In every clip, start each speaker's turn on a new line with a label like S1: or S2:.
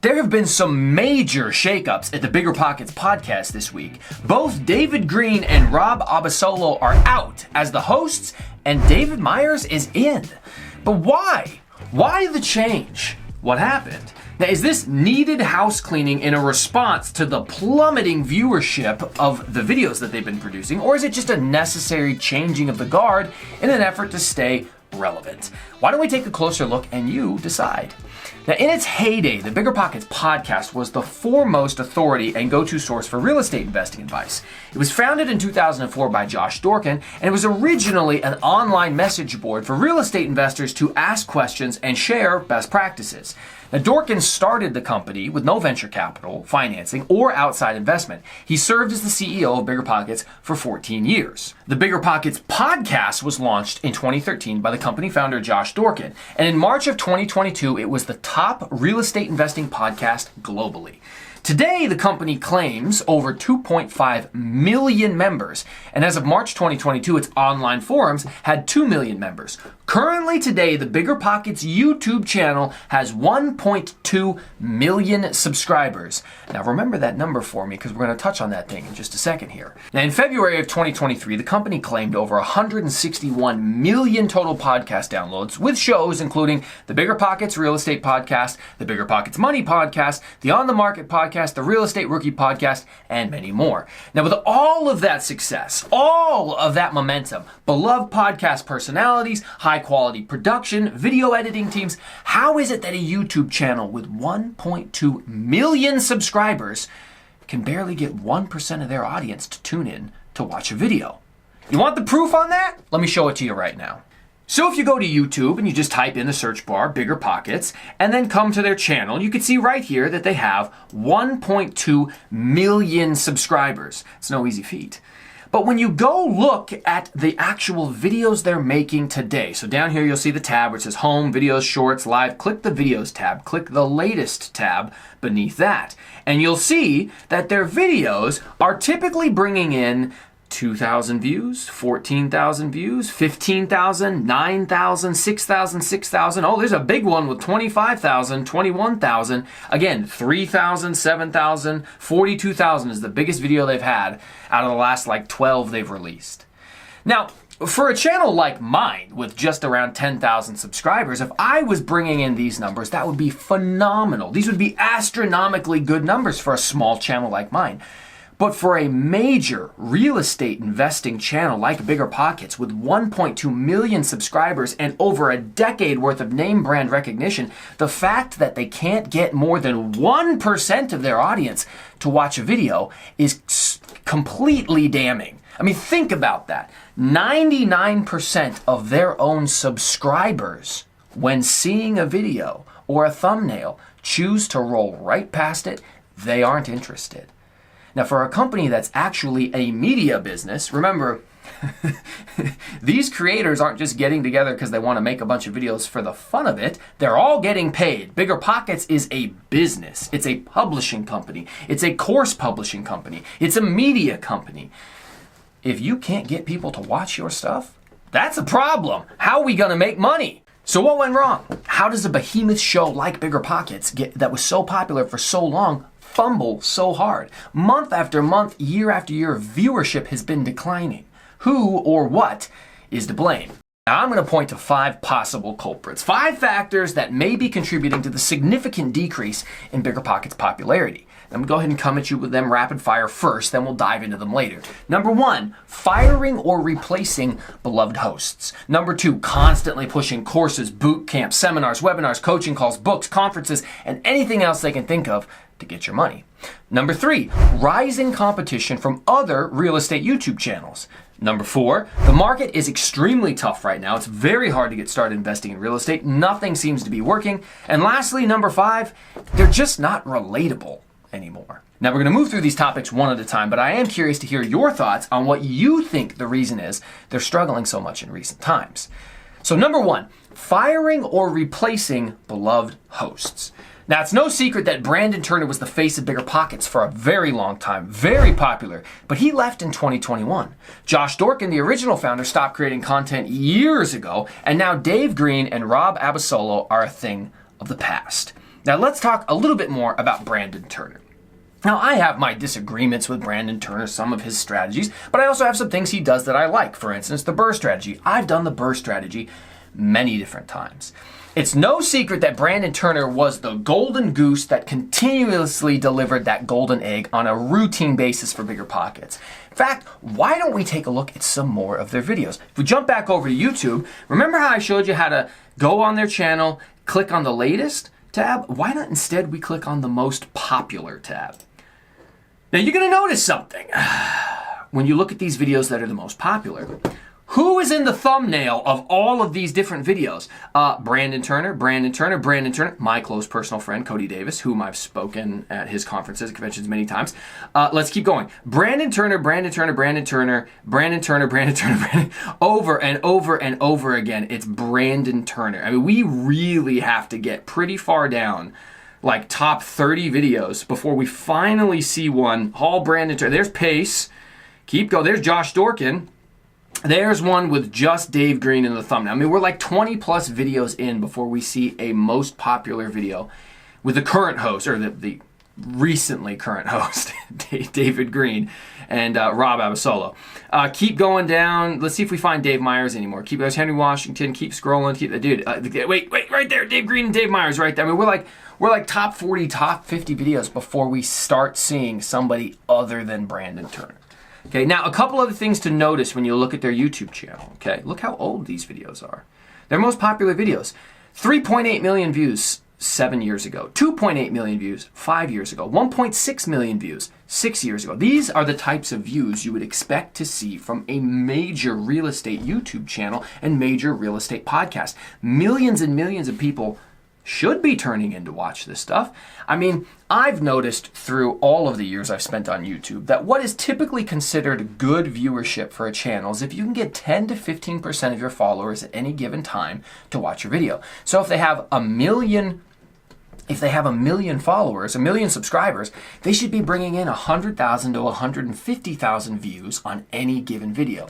S1: There have been some major shakeups at the Biggerpockets Podcast this week. Both David Greene and Rob Abasolo are out as the hosts, and Dave Meyers is in. But why? Why the change? What happened? Now, is this needed house cleaning in a response to the plummeting viewership of the videos that they've been producing, or is it just a necessary changing of the guard in an effort to stay relevant? Why don't we take a closer look and you decide? Now, in its heyday, the Biggerpockets Podcast was the foremost authority and go-to source for real estate investing advice. It was founded in 2004 by Josh Dorkin, and it was originally an online message board for real estate investors to ask questions and share best practices. Now, Dorkin started the company with no venture capital, financing, or outside investment. He served as the CEO of Biggerpockets for 14 years. The Biggerpockets Podcast was launched in 2013 by the company founder Josh Dorkin, and in March of 2022, it was the top real estate investing podcast globally. Today, the company claims over 2.5 million members, and as of March 2022, its online forums had 2 million members. Currently today, the Biggerpockets YouTube channel has 1.2 million subscribers. Now remember that number for me because we're going to touch on that thing in just a second here. Now in February of 2023, the company claimed over 161 million total podcast downloads with shows including the Biggerpockets Real Estate Podcast, the Biggerpockets Money Podcast, the On the Market Podcast, the Real Estate Rookie Podcast, and many more. Now with all of that success, all of that momentum, beloved podcast personalities, high quality production, video editing teams, how is it that a YouTube channel with 1.2 million subscribers can barely get 1% of their audience to tune in to watch a video? You want the proof on that? Let me show it to you right now. So if you go to YouTube and you just type in the search bar, Biggerpockets, and then come to their channel, you can see right here that they have 1.2 million subscribers. It's no easy feat. But when you go look at the actual videos they're making today, so down here you'll see the tab where it says Home, Videos, Shorts, Live. Click the Videos tab. Click the Latest tab beneath that. And you'll see that their videos are typically bringing in 2,000 views, 14,000 views, 15,000, 9,000, 6,000, 6,000. Oh, there's a big one with 25,000, 21,000. Again, 3,000, 7,000, 42,000 is the biggest video they've had out of the last 12 they've released. Now, for a channel like mine with just around 10,000 subscribers, if I was bringing in these numbers, that would be phenomenal. These would be astronomically good numbers for a small channel like mine. But for a major real estate investing channel like Biggerpockets with 1.2 million subscribers and over a decade worth of name brand recognition, the fact that they can't get more than 1% of their audience to watch a video is completely damning. I mean, think about that. 99% of their own subscribers, when seeing a video or a thumbnail, choose to roll right past it. They aren't interested. Now, for a company that's actually a media business, remember, these creators aren't just getting together because they want to make a bunch of videos for the fun of it. They're all getting paid. Biggerpockets is a business. It's a publishing company. It's a course publishing company. It's a media company. If you can't get people to watch your stuff, that's a problem. How are we going to make money? So what went wrong? How does a behemoth show like Biggerpockets that was so popular for so long fumble so hard? Month after month, year after year, viewership has been declining. Who or what is to blame? Now, I'm going to point to 5 possible culprits, 5 factors that may be contributing to the significant decrease in Biggerpockets' popularity. I'm going to go ahead and come at you with them rapid fire first, then we'll dive into them later. Number 1, firing or replacing beloved hosts. Number 2, constantly pushing courses, boot camps, seminars, webinars, coaching calls, books, conferences, and anything else they can think of to get your money. Number 3, rising competition from other real estate YouTube channels. Number 4, the market is extremely tough right now. It's very hard to get started investing in real estate. Nothing seems to be working. And lastly, number 5, they're just not relatable anymore. Now, we're going to move through these topics one at a time, but I am curious to hear your thoughts on what you think the reason is they're struggling so much in recent times. So number 1, firing or replacing beloved hosts. Now, it's no secret that Brandon Turner was the face of Biggerpockets for a very long time, very popular, but he left in 2021. Josh Dorkin, the original founder, stopped creating content years ago, and now Dave Greene and Rob Abasolo are a thing of the past. Now let's talk a little bit more about Brandon Turner. Now, I have my disagreements with Brandon Turner, some of his strategies, but I also have some things he does that I like. For instance, the Burr strategy. I've done the Burr strategy many different times. It's no secret that Brandon Turner was the golden goose that continuously delivered that golden egg on a routine basis for Biggerpockets. In fact, why don't we take a look at some more of their videos? If we jump back over to YouTube, remember how I showed you how to go on their channel, click on the latest tab? Why not instead we click on the most popular tab? Now you're going to notice something. When you look at these videos that are the most popular, who is in the thumbnail of all of these different videos? Brandon Turner, my close personal friend, Cody Davis, whom I've spoken at his conferences, conventions many times. Let's keep going. Brandon Turner, over and over and over again. It's Brandon Turner. I mean, we really have to get pretty far down, like top 30 videos, before we finally see one. All Brandon Turner. There's Pace. Keep going. There's Josh Dorkin. There's one with just Dave Greene in the thumbnail. I mean, we're like 20 plus videos in before we see a most popular video with the current host, or the recently current host, David Greene and Rob Abasolo. Keep going down. Let's see if we find Dave Meyers anymore. Keep those Henry Washington. Keep scrolling. Keep the dude. Wait, right there. Dave Greene and Dave Meyers right there. I mean, we're like top 40, top 50 videos before we start seeing somebody other than Brandon Turner. Okay, now a couple other things to notice when you look at their YouTube channel. Okay, look how old these videos are. Their most popular videos, 3.8 million views 7 years ago, 2.8 million views 5 years ago, 1.6 million views 6 years ago. These are the types of views you would expect to see from a major real estate YouTube channel and major real estate podcast. Millions and millions of people should be turning in to watch this stuff. I mean, I've noticed through all of the years I've spent on YouTube that what is typically considered good viewership for a channel is if you can get 10 to 15% of your followers at any given time to watch your video. So if they have a million followers, a million subscribers, they should be bringing in 100,000 to 150,000 views on any given video.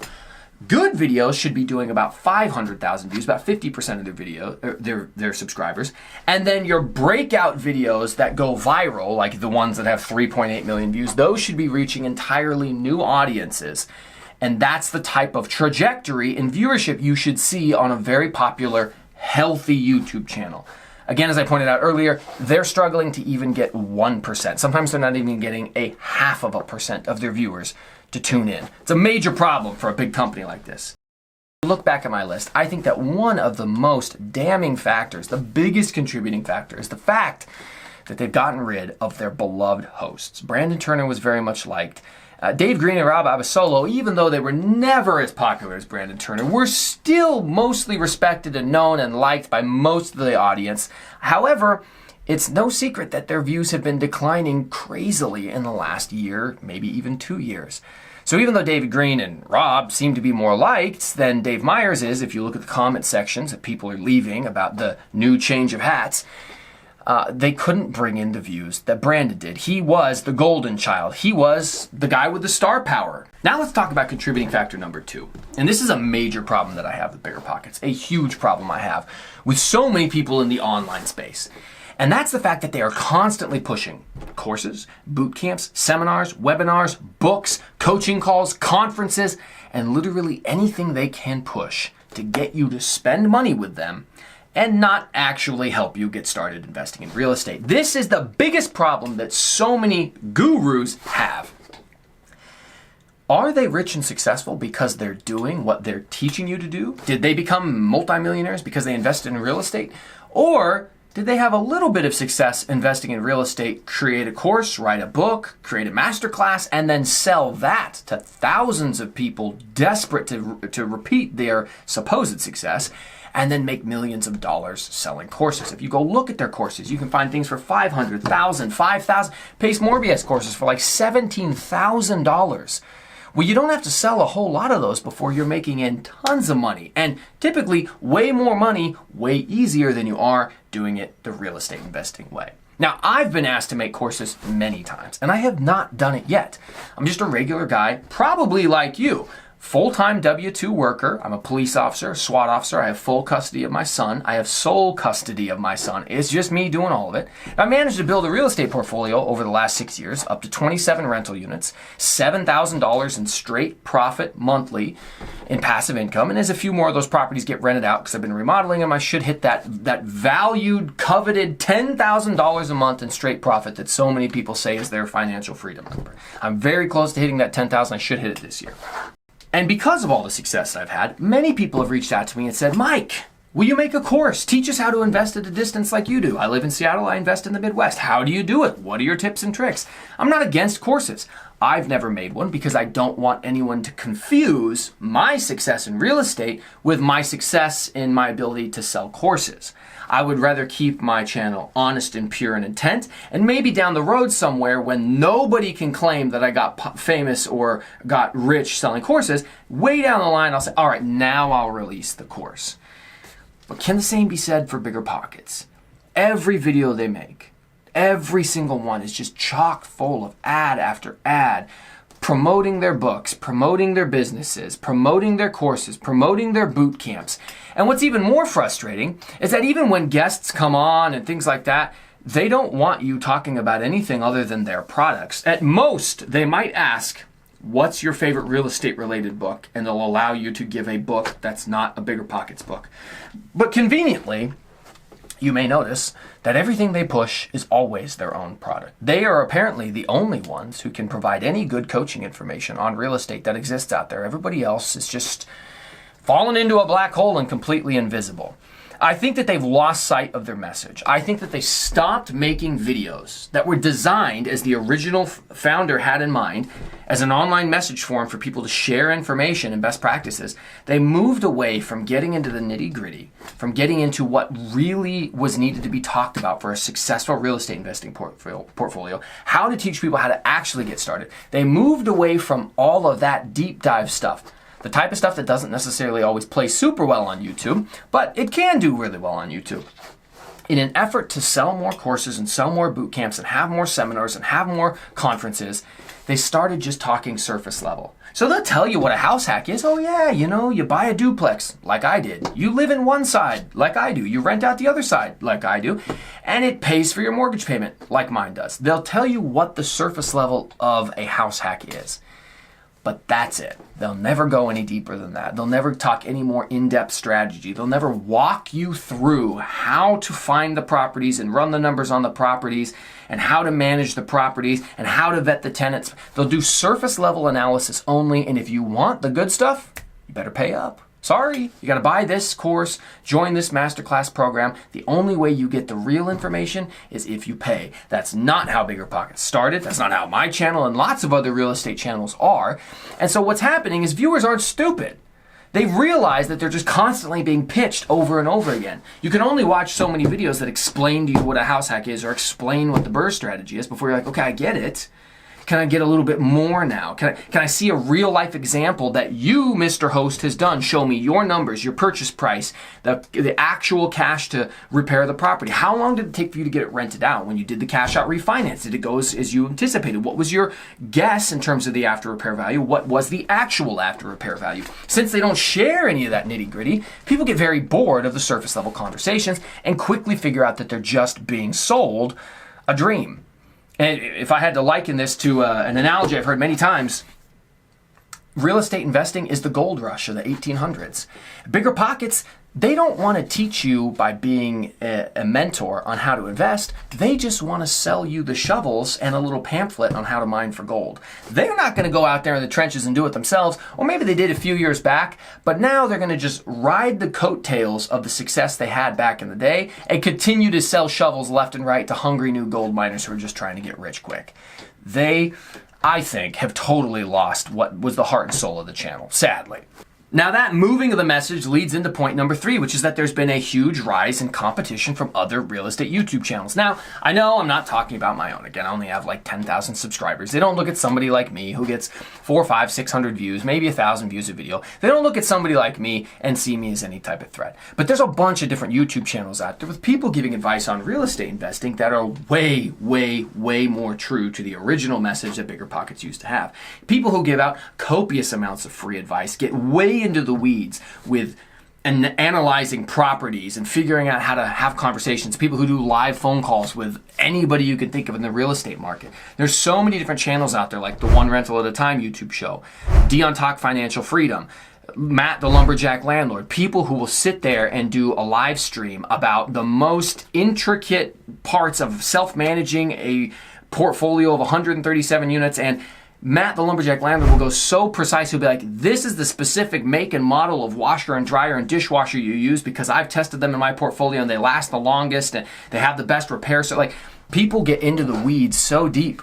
S1: Good videos should be doing about 500,000 views, about 50% of their video, their subscribers. And then your breakout videos that go viral, like the ones that have 3.8 million views, those should be reaching entirely new audiences. And that's the type of trajectory in viewership you should see on a very popular, healthy YouTube channel. Again, as I pointed out earlier, they're struggling to even get 1%. Sometimes they're not even getting a 0.5% of their viewers to tune in. It's a major problem for a big company like this. Look back at my list. I think that one of the most damning factors, the biggest contributing factor, is the fact that they've gotten rid of their beloved hosts. Brandon Turner was very much liked. Dave Greene and Rob Abasolo, even though they were never as popular as Brandon Turner, were still mostly respected and known and liked by most of the audience. However, it's no secret that their views have been declining crazily in the last year, maybe even 2 years. So even though David Greene and Rob seem to be more liked than Dave Meyers is, if you look at the comment sections that people are leaving about the new change of hats, they couldn't bring in the views that Brandon did. He was the golden child. He was the guy with the star power. Now let's talk about contributing factor number 2. And this is a major problem that I have with Biggerpockets, a huge problem I have with so many people in the online space. And that's the fact that they are constantly pushing courses, boot camps, seminars, webinars, books, coaching calls, conferences, and literally anything they can push to get you to spend money with them and not actually help you get started investing in real estate. This is the biggest problem that so many gurus have. Are they rich and successful because they're doing what they're teaching you to do? Did they become multimillionaires because they invested in real estate? Or did they have a little bit of success investing in real estate, create a course, write a book, create a masterclass, and then sell that to thousands of people desperate to repeat their supposed success, and then make millions of dollars selling courses? If you go look at their courses, you can find things for $500,000, $5,000. Pace Morbius courses for like $17,000. Well, you don't have to sell a whole lot of those before you're making in tons of money, and typically way more money, way easier than you are doing it the real estate investing way. Now, I've been asked to make courses many times, and I have not done it yet. I'm just a regular guy, probably like you, full-time W-2 worker. I'm a police officer, SWAT officer. I have full custody of my son. I have sole custody of my son. It's just me doing all of it. I managed to build a real estate portfolio over the last 6 years, up to 27 rental units, $7,000 in straight profit monthly in passive income. And as a few more of those properties get rented out because I've been remodeling them, I should hit that valued, coveted $10,000 a month in straight profit that so many people say is their financial freedom number. I'm very close to hitting that 10,000. I should hit it this year. And because of all the success I've had, many people have reached out to me and said, Mike, will you make a course? Teach us how to invest at a distance like you do. I live in Seattle. I invest in the Midwest. How do you do it? What are your tips and tricks? I'm not against courses. I've never made one because I don't want anyone to confuse my success in real estate with my success in my ability to sell courses. I would rather keep my channel honest and pure in intent, and maybe down the road somewhere when nobody can claim that I got famous or got rich selling courses, way down the line I'll say, all right, now I'll release the course. But can the same be said for Biggerpockets? Every video they make, every single one is just chock full of ad after ad, promoting their books, promoting their businesses, promoting their courses, promoting their boot camps. And what's even more frustrating is that even when guests come on and things like that, they don't want you talking about anything other than their products. At most, they might ask, what's your favorite real estate related book? And they'll allow you to give a book that's not a Biggerpockets book. But conveniently, you may notice that everything they push is always their own product. They are apparently the only ones who can provide any good coaching information on real estate that exists out there. Everybody else is just fallen into a black hole and completely invisible. I think that they've lost sight of their message. I think that they stopped making videos that were designed as the original founder had in mind as an online message forum for people to share information and best practices. They moved away from getting into the nitty-gritty, from getting into what really was needed to be talked about for a successful real estate investing portfolio, how to teach people how to actually get started. They moved away from all of that deep dive stuff. The type of stuff that doesn't necessarily always play super well on YouTube, but it can do really well on YouTube. In an effort to sell more courses and sell more boot camps and have more seminars and have more conferences, they started just talking surface level. So they'll tell you what a house hack is. Oh yeah, you buy a duplex like I did. You live in one side like I do. You rent out the other side like I do. And it pays for your mortgage payment like mine does. They'll tell you what the surface level of a house hack is. But that's it. They'll never go any deeper than that. They'll never talk any more in-depth strategy. They'll never walk you through how to find the properties and run the numbers on the properties and how to manage the properties and how to vet the tenants. They'll do surface level analysis only, and if you want the good stuff, you better pay up. Sorry, you got to buy this course, join this masterclass program. The only way you get the real information is if you pay. That's not how Biggerpockets started. That's not how my channel and lots of other real estate channels are. And so what's happening is viewers aren't stupid. They've realized that they're just constantly being pitched over and over again. You can only watch so many videos that explain to you what a house hack is or explain what the BRRRR strategy is before you're like, okay, I get it. Can I get a little bit more now? Can I see a real life example that you, Mr. Host, has done? Show me your numbers, your purchase price, the actual cash to repair the property. How long did it take for you to get it rented out? When you did the cash out refinance, did it go as you anticipated? What was your guess in terms of the after repair value? What was the actual after repair value? Since they don't share any of that nitty gritty, people get very bored of the surface level conversations and quickly figure out that they're just being sold a dream. And if I had to liken this to an analogy I've heard many times, real estate investing is the gold rush of the 1800s. Biggerpockets, they don't want to teach you by being a mentor on how to invest. They just want to sell you the shovels and a little pamphlet on how to mine for gold. They're not going to go out there in the trenches and do it themselves, or maybe they did a few years back, but now they're going to just ride the coattails of the success they had back in the day and continue to sell shovels left and right to hungry new gold miners who are just trying to get rich quick. They, I think, have totally lost what was the heart and soul of the channel, sadly. Now that moving of the message leads into point number 3, which is that there's been a huge rise in competition from other real estate YouTube channels. Now, I know I'm not talking about my own. Again, I only have like 10,000 subscribers. They don't look at somebody like me who gets 400, 500, 600 views, maybe 1,000 views a video. They don't look at somebody like me and see me as any type of threat. But there's a bunch of different YouTube channels out there with people giving advice on real estate investing that are way, way, way more true to the original message that Biggerpockets used to have. People who give out copious amounts of free advice, get way into the weeds with analyzing properties and figuring out how to have conversations. People who do live phone calls with anybody you can think of in the real estate market. There's so many different channels out there, like the One Rental at a Time YouTube show, Dion Talk Financial Freedom, Matt the Lumberjack Landlord, people who will sit there and do a live stream about the most intricate parts of self-managing a portfolio of 137 units. And Matt, the Lumberjack Landlord, will go so precise. He'll be like, this is the specific make and model of washer and dryer and dishwasher you use because I've tested them in my portfolio and they last the longest and they have the best repair. So like, people get into the weeds so deep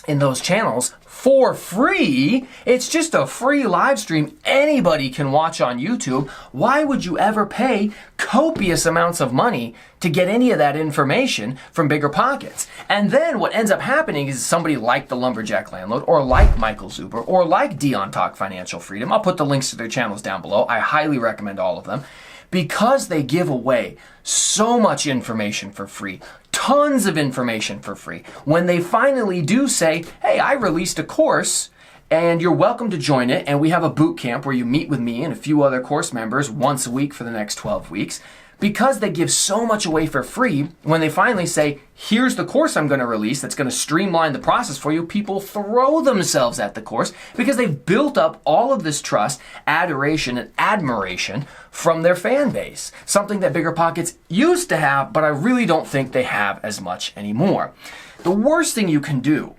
S1: in those channels for free. It's just a free live stream anybody can watch on YouTube. Why would you ever pay copious amounts of money to get any of that information from Biggerpockets? And then what ends up happening is somebody like the Lumberjack Landlord or like Michael Zuber or like Dion Talk Financial Freedom. I'll put the links to their channels down below. I highly recommend all of them because they give away so much information for free. Tons of information for free. When they finally do say, hey, I released a course and you're welcome to join it, and we have a boot camp where you meet with me and a few other course members once a week for the next 12 weeks, because they give so much away for free, when they finally say, here's the course I'm going to release that's going to streamline the process for you, people throw themselves at the course because they've built up all of this trust, adoration, and admiration from their fan base. Something that Biggerpockets used to have, but I really don't think they have as much anymore. The worst thing you can do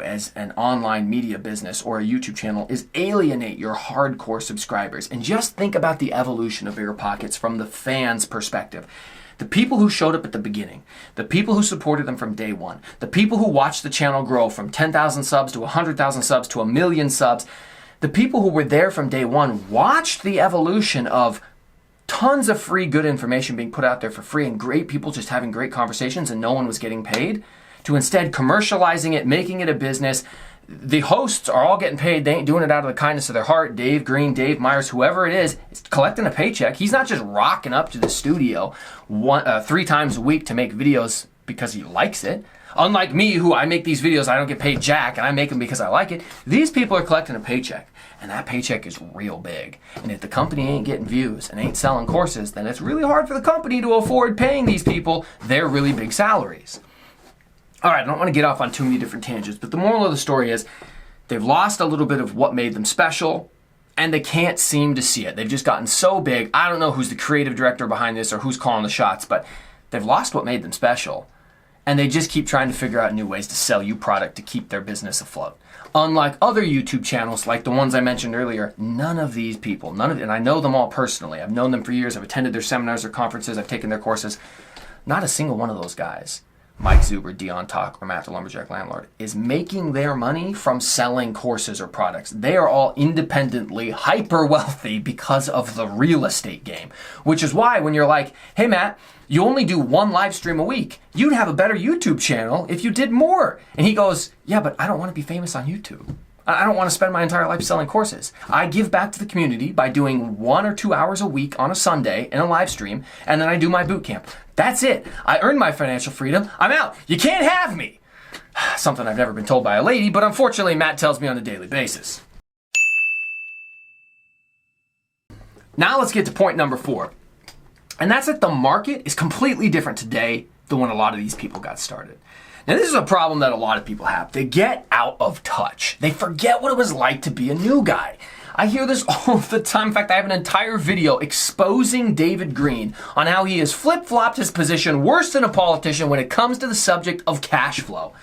S1: as an online media business or a YouTube channel is alienate your hardcore subscribers. And just think about the evolution of Biggerpockets from the fans' perspective. The people who showed up at the beginning, the people who supported them from day one, the people who watched the channel grow from 10,000 subs to 100,000 subs to 1 million subs, the people who were there from day one watched the evolution of tons of free good information being put out there for free and great people just having great conversations and no one was getting paid, to instead commercializing it, making it a business. The hosts are all getting paid. They ain't doing it out of the kindness of their heart. Dave, Greene, Dave Meyers, whoever it is collecting a paycheck. He's not just rocking up to the studio 3 times a week to make videos because he likes it. Unlike me, who I make these videos, I don't get paid jack, and I make them because I like it. These people are collecting a paycheck, and that paycheck is real big. And if the company ain't getting views and ain't selling courses, then it's really hard for the company to afford paying these people their really big salaries. All right, I don't want to get off on too many different tangents, but the moral of the story is they've lost a little bit of what made them special, and they can't seem to see it. They've just gotten so big. I don't know who's the creative director behind this or who's calling the shots, but they've lost what made them special, and they just keep trying to figure out new ways to sell you product to keep their business afloat. Unlike other YouTube channels, like the ones I mentioned earlier, none of these people, and I know them all personally. I've known them for years. I've attended their seminars or conferences. I've taken their courses. Not a single one of those guys, Mike Zuber, Dion Talk, or Matt the Lumberjack Landlord, is making their money from selling courses or products. They are all independently hyper wealthy because of the real estate game, which is why when you're like, hey Matt, you only do 1 live stream a week, you'd have a better YouTube channel if you did more. And he goes, yeah, but I don't want to be famous on YouTube. I don't want to spend my entire life selling courses. I give back to the community by doing 1 or 2 hours a week on a Sunday in a live stream, and then I do my boot camp. That's it. I earned my financial freedom. I'm out. You can't have me. Something I've never been told by a lady, but unfortunately Matt tells me on a daily basis. Now let's get to point number 4. And that's that the market is completely different today than when a lot of these people got started. Now, this is a problem that a lot of people have. They get out of touch. They forget what it was like to be a new guy. I hear this all the time. In fact, I have an entire video exposing David Greene on how he has flip-flopped his position worse than a politician when it comes to the subject of cash flow.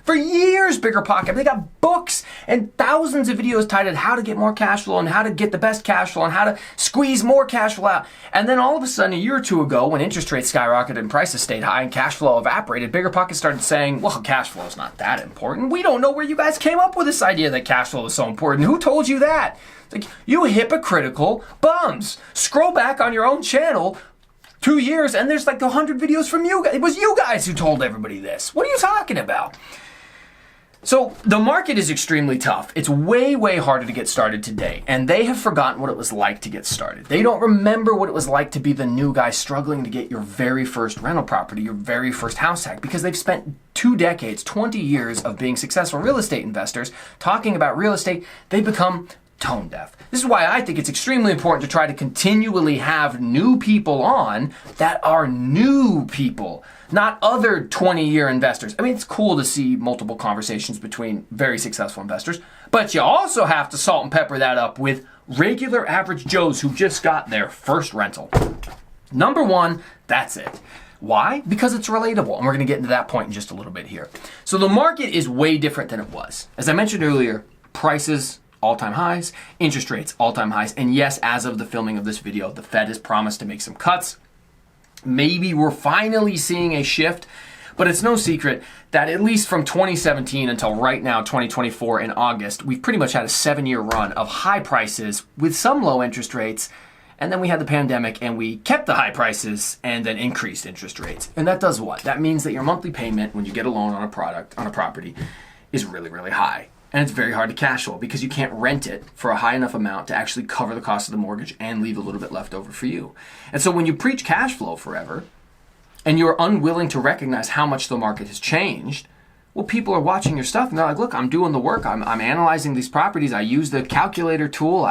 S1: For years, Biggerpocket, they got books and thousands of videos titled how to get more cash flow and how to get the best cash flow and how to squeeze more cash flow out. And then all of a sudden, a year or two ago, when interest rates skyrocketed and prices stayed high and cash flow evaporated, Biggerpocket started saying, well, cash flow is not that important. We don't know where you guys came up with this idea that cash flow is so important. Who told you that? It's like, you hypocritical bums. Scroll back on your own channel 2 years and there's like 100 videos from you guys. It was you guys who told everybody this. What are you talking about? So the market is extremely tough. It's way, way harder to get started today. And they have forgotten what it was like to get started. They don't remember what it was like to be the new guy struggling to get your very first rental property, your very first house hack, because they've spent 2 decades, 20 years of being successful real estate investors talking about real estate. They become tone deaf. This is why I think it's extremely important to try to continually have new people on that are new people, not other 20-year investors. I mean, it's cool to see multiple conversations between very successful investors, but you also have to salt and pepper that up with regular average Joes who just got their first rental. Number one, that's it. Why? Because it's relatable, and we're going to get into that point in just a little bit here. So the market is way different than it was. As I mentioned earlier, prices all-time highs, interest rates all-time highs, and yes, as of the filming of this video, the Fed has promised to make some cuts. Maybe we're finally seeing a shift, but it's no secret that at least from 2017 until right now, 2024 in August, we've pretty much had a 7-year run of high prices with some low interest rates, and then we had the pandemic and we kept the high prices and then increased interest rates. And that does what? That means that your monthly payment when you get a loan on a property is really, really high. And it's very hard to cash flow because you can't rent it for a high enough amount to actually cover the cost of the mortgage and leave a little bit left over for you. And so when you preach cash flow forever and you're unwilling to recognize how much the market has changed, well, people are watching your stuff and they're like, look, I'm doing the work. I'm analyzing these properties. I use the calculator tool.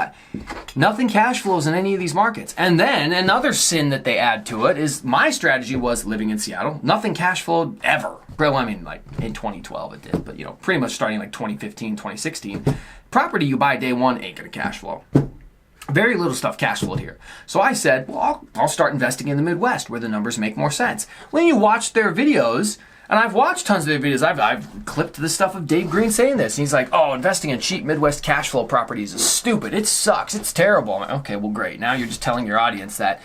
S1: Nothing cash flows in any of these markets. And then another sin that they add to it is my strategy was living in Seattle. Nothing cash flowed ever. Well, I mean, like in 2012 it did, but pretty much starting like 2015, 2016, property you buy day one ain't gonna cash flow. Very little stuff cash flowed here. So I said, well, I'll start investing in the Midwest where the numbers make more sense. When you watch their videos, and I've watched tons of their videos, I've clipped the stuff of Dave Greene saying this. And he's like, oh, investing in cheap Midwest cash flow properties is stupid. It sucks. It's terrible. I'm like, okay, well, great. Now you're just telling your audience that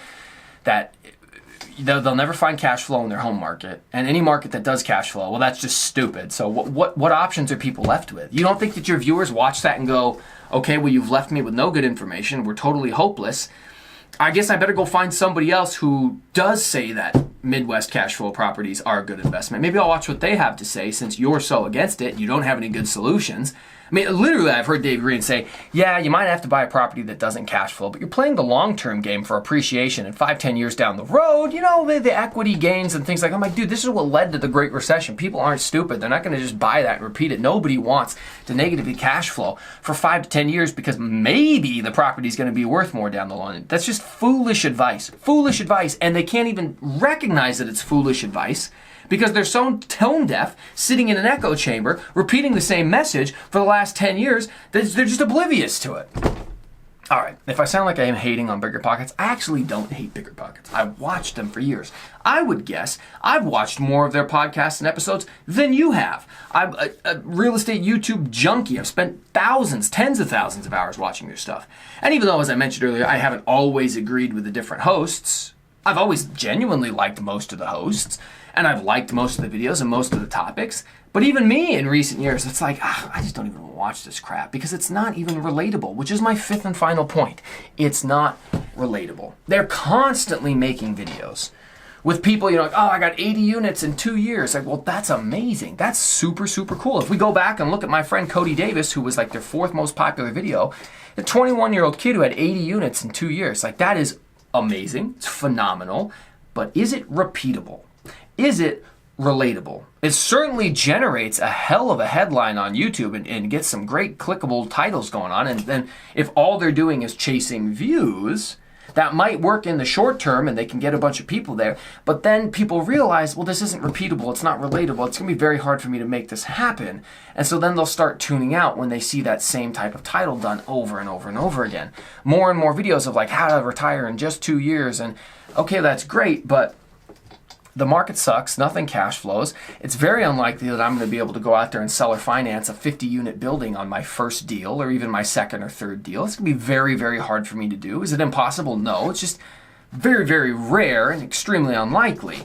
S1: they'll never find cash flow in their home market. And any market that does cash flow, well, that's just stupid. So what options are people left with? You don't think that your viewers watch that and go, okay, well, you've left me with no good information. We're totally hopeless. I guess I better go find somebody else who does say that Midwest cash flow properties are a good investment. Maybe I'll watch what they have to say since you're so against it. You don't have any good solutions. I mean, literally, I've heard Dave Greene say, yeah, you might have to buy a property that doesn't cash flow, but you're playing the long-term game for appreciation. And 5-10 years down the road, the equity gains and things like, I'm like, dude, this is what led to the Great Recession. People aren't stupid. They're not going to just buy that and repeat it. Nobody wants to negatively cash flow for 5 to 10 years because maybe the property is going to be worth more down the line. That's just foolish advice. Foolish advice. And they can't even recognize that it's foolish advice because they're so tone deaf, sitting in an echo chamber, repeating the same message for the last 10 years, that they're just oblivious to it. All right, if I sound like I am hating on Biggerpockets, I actually don't hate Biggerpockets. I've watched them for years. I would guess I've watched more of their podcasts and episodes than you have. I'm a real estate YouTube junkie. I've spent thousands, tens of thousands of hours watching their stuff. And even though, as I mentioned earlier, I haven't always agreed with the different hosts, I've always genuinely liked most of the hosts, and I've liked most of the videos and most of the topics. But even me in recent years, it's like, I just don't even watch this crap because it's not even relatable, which is my fifth and final point. It's not relatable. They're constantly making videos with people, like, oh, I got 80 units in 2 years. Like, well, that's amazing. That's super, super cool. If we go back and look at my friend Cody Davis, who was like their 4th most popular video, a 21-year-old kid who had 80 units in 2 years. Like, that is amazing. It's phenomenal. But is it repeatable? Is it relatable? It certainly generates a hell of a headline on YouTube and gets some great clickable titles going on. And then if all they're doing is chasing views, that might work in the short term and they can get a bunch of people there. But then people realize, well, this isn't repeatable. It's not relatable. It's going to be very hard for me to make this happen. And so then they'll start tuning out when they see that same type of title done over and over and over again. More and more videos of like how to retire in just 2 years. And okay, that's great, but the market sucks, nothing cash flows. It's very unlikely that I'm going to be able to go out there and sell or finance a 50-unit building on my first deal or even my second or third deal. It's going to be very, very hard for me to do. Is it impossible? No. It's just very, very rare and extremely unlikely.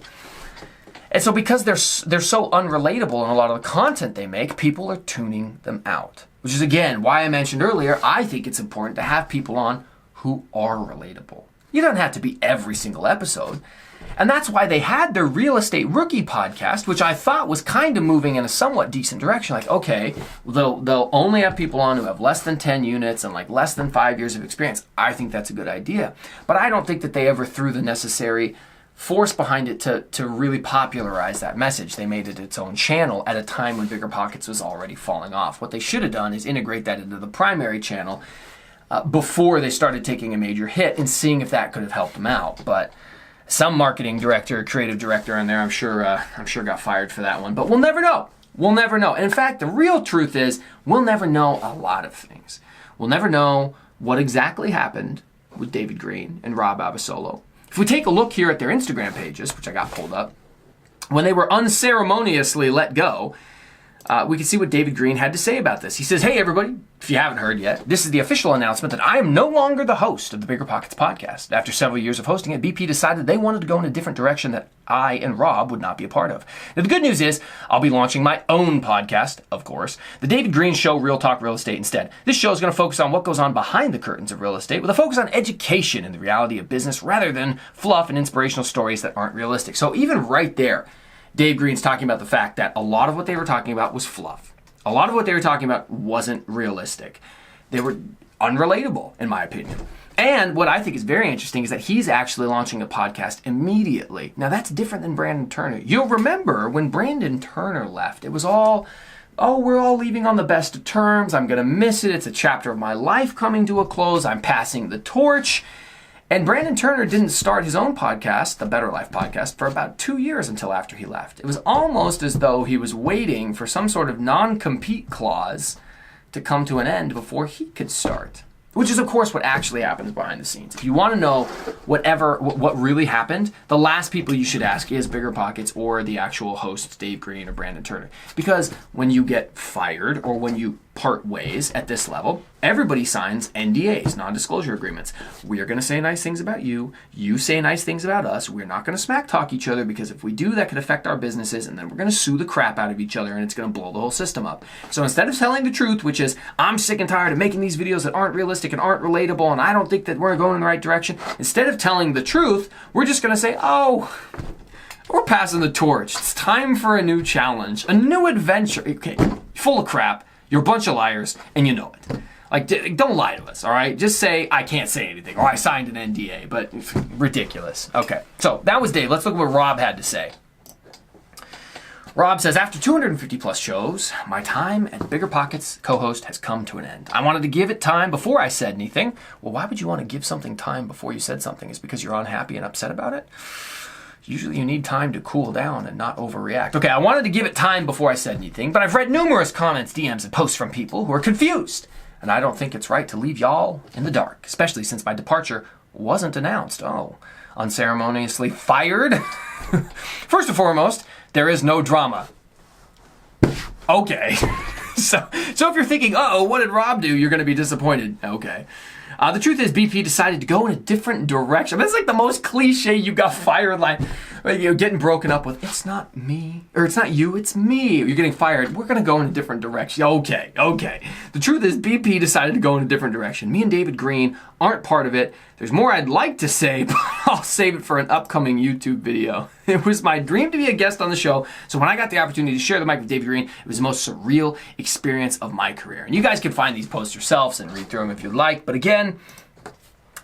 S1: And so because they're so unrelatable in a lot of the content they make, people are tuning them out. Which is, again, why I mentioned earlier, I think it's important to have people on who are relatable. You don't have to be every single episode. And that's why they had their Real Estate Rookie podcast, which I thought was kind of moving in a somewhat decent direction. Like, okay, they'll only have people on who have less than 10 units and like less than 5 years of experience. I think that's a good idea. But I don't think that they ever threw the necessary force behind it to really popularize that message. They made it its own channel at a time when Biggerpockets was already falling off. What they should have done is integrate that into the primary channel before they started taking a major hit and seeing if that could have helped them out. But some marketing director, creative director in there, I'm sure got fired for that one. But we'll never know. We'll never know. And in fact, the real truth is we'll never know a lot of things. We'll never know what exactly happened with David Greene and Rob Abasolo. If we take a look here at their Instagram pages, which I got pulled up, when they were unceremoniously let go, we can see what David Greene had to say about this. He says, "Hey everybody, if you haven't heard yet, this is the official announcement that I am no longer the host of the Biggerpockets podcast. After several years of hosting it, BP decided they wanted to go in a different direction that I and Rob would not be a part of. Now the good news is, I'll be launching my own podcast, of course, the David Greene Show, Real Talk Real Estate instead. This show is going to focus on what goes on behind the curtains of real estate with a focus on education and the reality of business rather than fluff and inspirational stories that aren't realistic." So even right there, Dave Greene's talking about the fact that a lot of what they were talking about was fluff. A lot of what they were talking about wasn't realistic. They were unrelatable, in my opinion. And what I think is very interesting is that he's actually launching a podcast immediately. Now that's different than Brandon Turner. You'll remember when Brandon Turner left, it was all, oh, we're all leaving on the best of terms. I'm going to miss it. It's a chapter of my life coming to a close. I'm passing the torch. And Brandon Turner didn't start his own podcast, the Better Life podcast, for about 2 years until after he left. It was almost as though he was waiting for some sort of non-compete clause to come to an end before he could start. Which is, of course, what actually happens behind the scenes. If you want to know what really happened, the last people you should ask is Biggerpockets or the actual hosts, Dave Greene or Brandon Turner. Because when you get fired or when you part ways at this level, everybody signs NDAs, non-disclosure agreements. We are going to say nice things about you. You say nice things about us. We're not going to smack talk each other because if we do, that could affect our businesses, and then we're going to sue the crap out of each other, and it's going to blow the whole system up. So instead of telling the truth, which is, I'm sick and tired of making these videos that aren't realistic and aren't relatable, and I don't think that we're going in the right direction, instead of telling the truth, we're just going to say, oh, we're passing the torch. It's time for a new challenge, a new adventure. Okay, full of crap. You're a bunch of liars, and you know it. Like, don't lie to us, all right? Just say, I can't say anything, or I signed an NDA, but ridiculous. Okay, so that was Dave. Let's look at what Rob had to say. Rob says, after 250 plus shows, my time at Biggerpockets co-host has come to an end. I wanted to give it time before I said anything. Well, why would you want to give something time before you said something? Is it because you're unhappy and upset about it? Usually you need time to cool down and not overreact. Okay, I wanted to give it time before I said anything, but I've read numerous comments, DMs, and posts from people who are confused. And I don't think it's right to leave y'all in the dark, especially since my departure wasn't announced. Oh, unceremoniously fired? First and foremost, there is no drama. Okay. So if you're thinking, uh-oh, what did Rob do? You're going to be disappointed. Okay. The truth is, BP decided to go in a different direction. That's like the most cliche you got fired line. You're getting broken up with, it's not me. Or it's not you, it's me. You're getting fired. We're going to go in a different direction. Okay. The truth is, BP decided to go in a different direction. Me and David Greene aren't part of it. There's more I'd like to say, but I'll save it for an upcoming YouTube video. It was my dream to be a guest on the show, so when I got the opportunity to share the mic with David Greene, it was the most surreal experience of my career. And you guys can find these posts yourselves and read through them if you'd like, but again,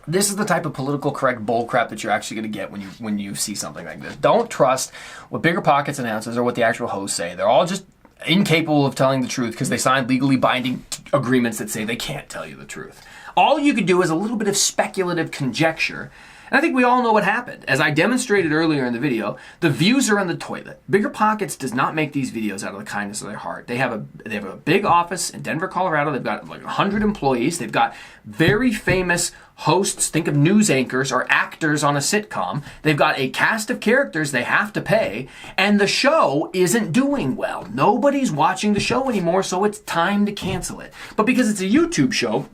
S1: this is the type of political correct bullcrap that you're actually going to get when you see something like this. Don't trust what Biggerpockets announces or what the actual hosts say. They're all just incapable of telling the truth because they signed legally binding agreements that say they can't tell you the truth. All you could do is a little bit of speculative conjecture And I think we all know what happened. As I demonstrated earlier in the video, the views are in the toilet. Biggerpockets does not make these videos out of the kindness of their heart. They have a big office in Denver, Colorado. They've got like 100 employees. They've got very famous hosts, think of news anchors or actors on a sitcom. They've got a cast of characters they have to pay, and the show isn't doing well. Nobody's watching the show anymore, so it's time to cancel it. But because it's a YouTube show,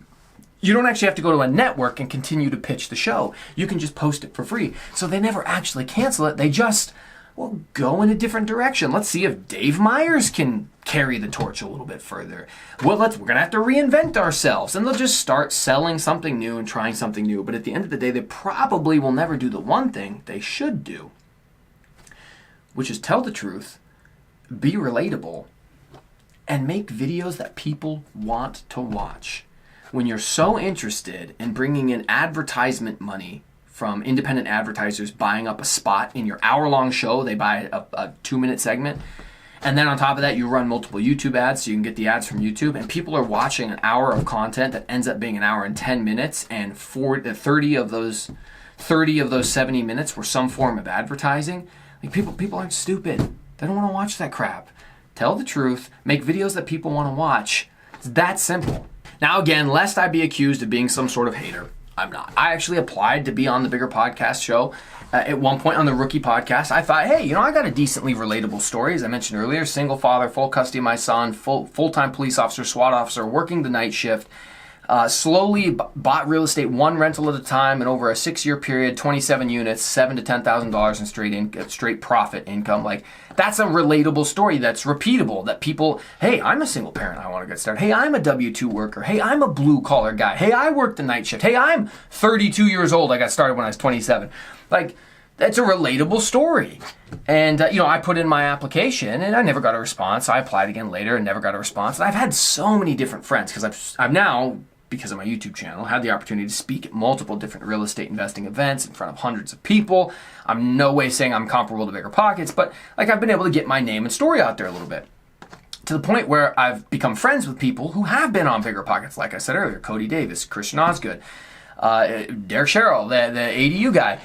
S1: you don't actually have to go to a network and continue to pitch the show. You can just post it for free. So they never actually cancel it. They just, well, go in a different direction. Let's see if Dave Meyers can carry the torch a little bit further. Well, we're going to have to reinvent ourselves. And they'll just start selling something new and trying something new. But at the end of the day, they probably will never do the one thing they should do, which is tell the truth, be relatable, and make videos that people want to watch. When you're so interested in bringing in advertisement money from independent advertisers buying up a spot in your hour-long show, they buy a 2-minute segment, and then on top of that, you run multiple YouTube ads so you can get the ads from YouTube, and people are watching an hour of content that ends up being an hour and 10 minutes, and 30 of those 70 minutes were some form of advertising. Like people aren't stupid. They don't want to watch that crap. Tell the truth. Make videos that people want to watch. It's that simple. Now again, lest I be accused of being some sort of hater, I'm not. I actually applied to be on the Bigger Podcast show. At one point on the Rookie Podcast, I thought, hey, I got a decently relatable story. As I mentioned earlier, single father, full custody of my son, full-time police officer, SWAT officer, working the night shift, slowly bought real estate one rental at a time, and over a 6-year period, 27 units, $7,000 to $10,000 in straight profit income. Like, that's a relatable story that's repeatable, that people, hey, I'm a single parent, I want to get started. Hey, I'm a W-2 worker. Hey, I'm a blue-collar guy. Hey, I work the night shift. Hey, I'm 32 years old. I got started when I was 27. Like, that's a relatable story. And, I put in my application, and I never got a response. I applied again later and never got a response. And I've had so many different friends, because I've now, because of my YouTube channel, had the opportunity to speak at multiple different real estate investing events in front of hundreds of people. I'm no way saying I'm comparable to Biggerpockets, but I've been able to get my name and story out there a little bit, to the point where I've become friends with people who have been on Biggerpockets, like I said earlier, Cody Davis, Christian Osgood, Derek Sherrill, the ADU guy.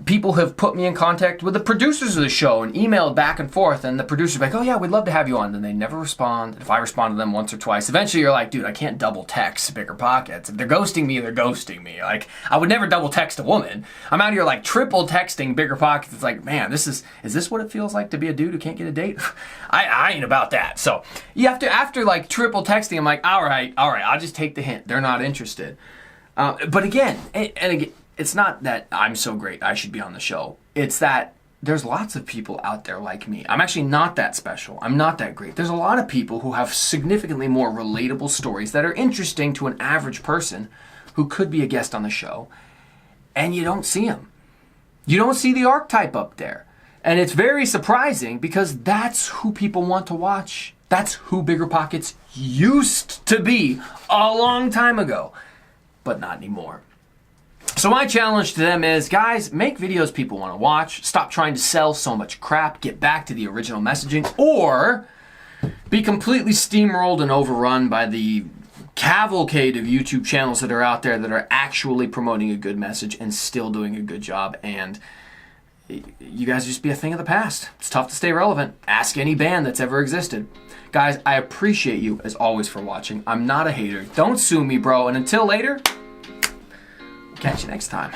S1: People have put me in contact with the producers of the show and emailed back and forth, and the producers are like, oh yeah, we'd love to have you on. And they never respond. If I respond to them once or twice, eventually you're like, dude, I can't double text Biggerpockets. If they're ghosting me, they're ghosting me. Like, I would never double text a woman. I'm out here like triple texting Biggerpockets. It's like, man, is this what it feels like to be a dude who can't get a date? I ain't about that. So you have to, after like triple texting, I'm like, all right, I'll just take the hint. They're not interested. But again, it's not that I'm so great I should be on the show. It's that there's lots of people out there like me. I'm actually not that special. I'm not that great. There's a lot of people who have significantly more relatable stories that are interesting to an average person who could be a guest on the show, and you don't see them. You don't see the archetype up there. And it's very surprising, because that's who people want to watch. That's who Biggerpockets used to be a long time ago, but not anymore. So my challenge to them is, guys, make videos people want to watch. Stop trying to sell so much crap. Get back to the original messaging, or be completely steamrolled and overrun by the cavalcade of YouTube channels that are out there that are actually promoting a good message and still doing a good job. And you guys just be a thing of the past. It's tough to stay relevant. Ask any band that's ever existed. Guys, I appreciate you as always for watching. I'm not a hater. Don't sue me, bro. And until later, catch you next time.